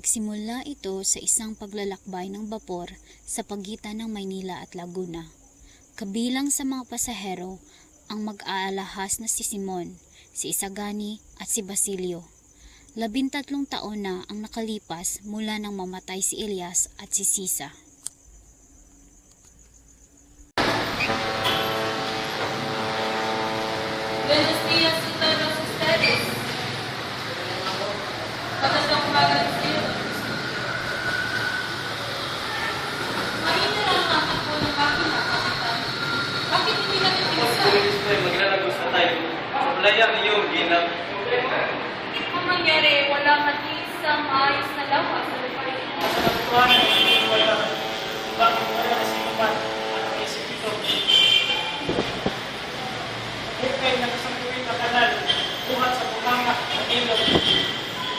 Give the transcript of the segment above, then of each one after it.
Nagsimula ito sa isang paglalakbay ng bapor sa pagitan ng Maynila at Laguna. Kabilang sa mga pasahero ang mag-aalahas na si Simon, si Isagani at si Basilio. 13 taon na ang nakalipas mula nang mamatay si Elias at si Sisa. Buenos días a todos ustedes. Magandang umaga sa iyo. Mahina lang ang takbo ng makina, kapitan. Bakit hindi natin pinasa? Maglalagos na tayo. Sa playang yung ginag. Ang nangyari, wala man isang maayos na lawa sa lupa rin. Sa nagkuhanan, hindi wala. Bakit wala na sinuman? Ano isip ito? Hipay na isang tuwing na kanal. Buhat sa bumanga at ilog.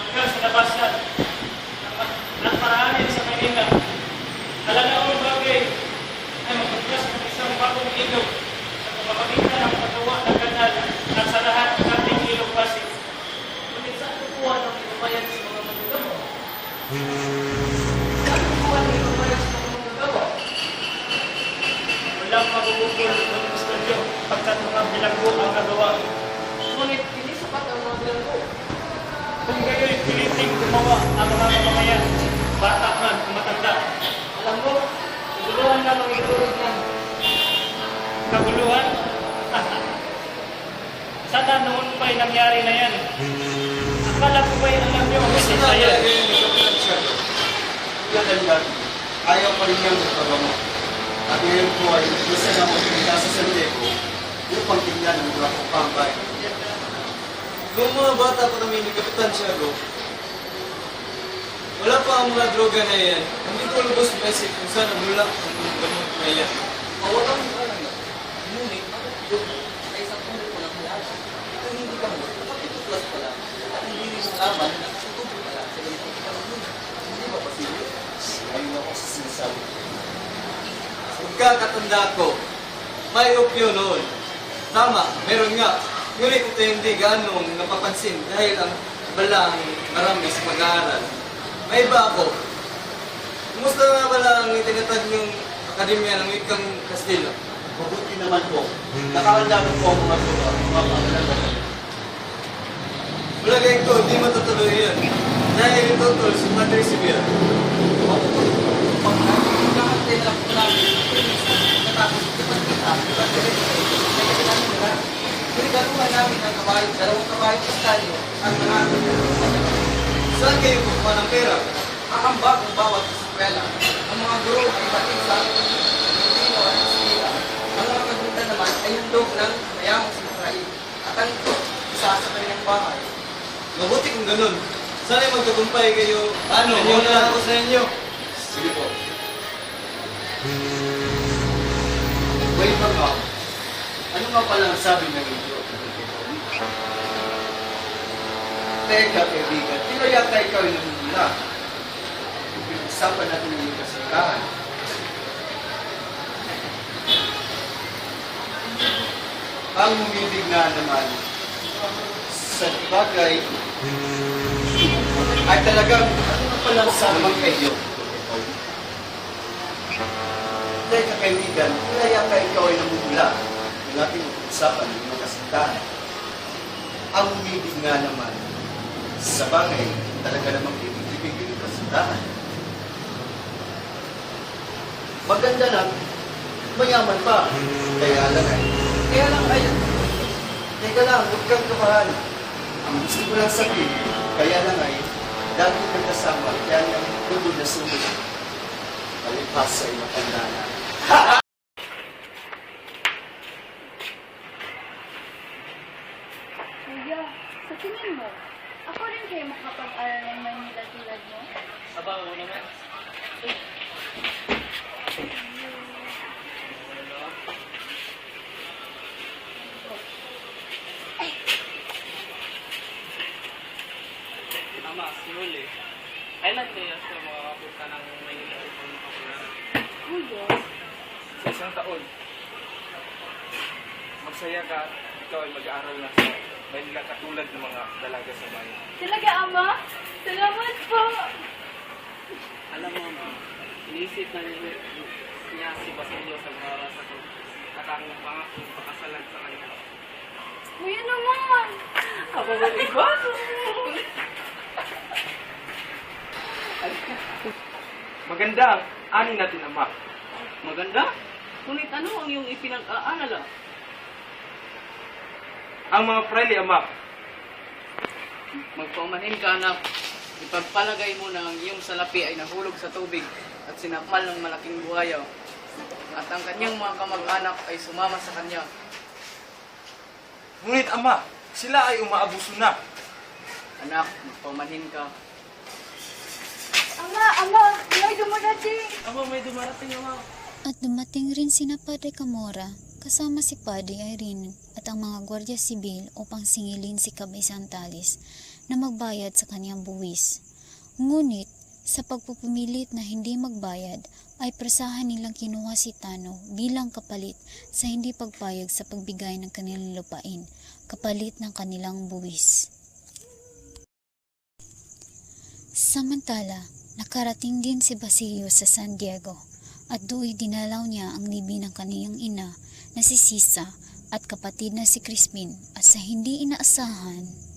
Hanggang sa labasan. Ang paraanin sa Manila. Kalalaong bagay ay magpagkas ng isang bagong ilog sa kapapagita ng paggawa ng kanal at sa lahat ng ating ilog pasig. Ngunit saan kukuha ng inubayan sa mga manggagawa? Saan kukuha ng inubayan sa mga manggagawa? Walang magugugol ng estudyo pagkat mga bilanggo ang nagawa. Ngunit hindi sapat ang mga bilanggo. Kung gayo'y piliting gumawa ang mga mamamayan, bata man o matanda. Alam mo, kaguluhan lang ang idurog ng kaguluhan. Sana noon pa'y nangyari na yan. Akala ko ba'y alam niyo ang masisayan? Ayaw pa rin niyang magpagamo. At ngayon po ay isa na mo pinita sa San Diego upang tingnan ang mga kapambay. Noong mga bata pa kami ni Kapitan Tiago, wala pa ang mga droga na yan. Hindi ko lubos maisip kung saan mula ang mga gamot na yan. Pawalang mo ka lang yan. Ngunit, ang ito ay isang tubo ko lang malala. Kung hindi ka mo, nakapituplas pala. At hindi rin malaman na sa tubo pala sa ganitong ikalunod. Hindi ba pasilyo? Ayun ako sa sinasabi. Pagkakatanda ko, may opyo noon. Tama, meron nga. Ngunit ito hindi ganong napapansin dahil ang balang marami sa pag-aaral. May iba ako. Kumusta nga pala ang itinatag yung Akademya ng Wikang Kastila? Mabuti naman po. Nakahanda po ang mga tuba, mga pangalaman. Malagay ko, di matutuloy yan. Dahil tutol sa Padre Sibir. Lahat din lang po namin. Natapos ito pa kita. Pinagaluhan namin ang kabayo, dalawang kabayo kastalyo at mga Saan kayo kukuha ng pera? aambag ng bawat eskwela. Ang mga guro ay batid sa Pilipino at Estila. Ang mga kaguntan naman ay handog ng mayamang sa Israel. At ang ito, isa sa kanilang bahay. Mabuti kung ganun. Sana'y magtagumpay kayo. Ano? Ano na ako sa inyo? Sige po. Wait lang ako. Ano nga pala ang sabi ng ito? Teka, kaibigan. Tila yata ikaw ay namumula. Pinag-usapan natin yung kasintahan. Ang umibig na naman sa bagay ay talagang ano nga pala ang sabi ng kayo? Teka, kaibigan. Tila yata ikaw ay namumula. Yung ating usapan ng mga kasintahan. Ang umibig nga naman sa bagay, talaga namang ibig-ibig yung kasintahan. Maganda lang, mayaman pa. Kaya lang ay, teka lang, huwag kang kapahan. Ang gusto ko lang sabihin, kaya lang ay, dati kang kasama, kaya lang tugod na sumod. Palipas sa iyong pandana. Kuya, sa tingin mo, ako rin kayo makapag-aral ng Maynila tulad mo? Aba, oo naman. Tama, simul eh. Kailan kayo sa mga kapunta ng Maynila at mga kapularan? Kuya, Sa isang taon. Magsaya ka at ikaw ay mag-aaral na sa Maynila katulad ng mga dalaga sa bayan. talaga ama? Salamat po! Alam mo, ma, inisip na niya si Basilio sa para sa to. At ang pangako pakasalan sa kanya. Kuya naman! Ako ba ikaw? Maganda ang ani natin, Ama. Maganda? Ngunit ano ang iyong ipinag-aalala? Ang mga fraile, Ama. Magpaumanhin ka, anak. Ipagpalagay mo na ang iyong salapi ay nahulog sa tubig at sinakmal ng malaking buhayaw. At ang kanyang mga kamag-anak ay sumama sa kanya. Ngunit, Ama, sila ay umaabuso na. Anak, magpaumanhin ka. Ama! May dumadating! Ama, may dumarating, ama. At dumating rin sina Padre Camora kasama si Padre Irene at ang mga Guardia Sibil upang singilin si Kabay Santales na magbayad sa kanyang buwis. Ngunit sa pagpupumilit na hindi magbayad ay presahan nilang kinuha si Tano bilang kapalit sa hindi pagpayag sa pagbigay ng kanilang lupain, kapalit ng kanilang buwis. Samantala, nakarating din si Basilio sa San Diego at do'y dinalaw niya ang libi ng kaniyang ina na si Sisa at kapatid na si Crispin at sa hindi inaasahan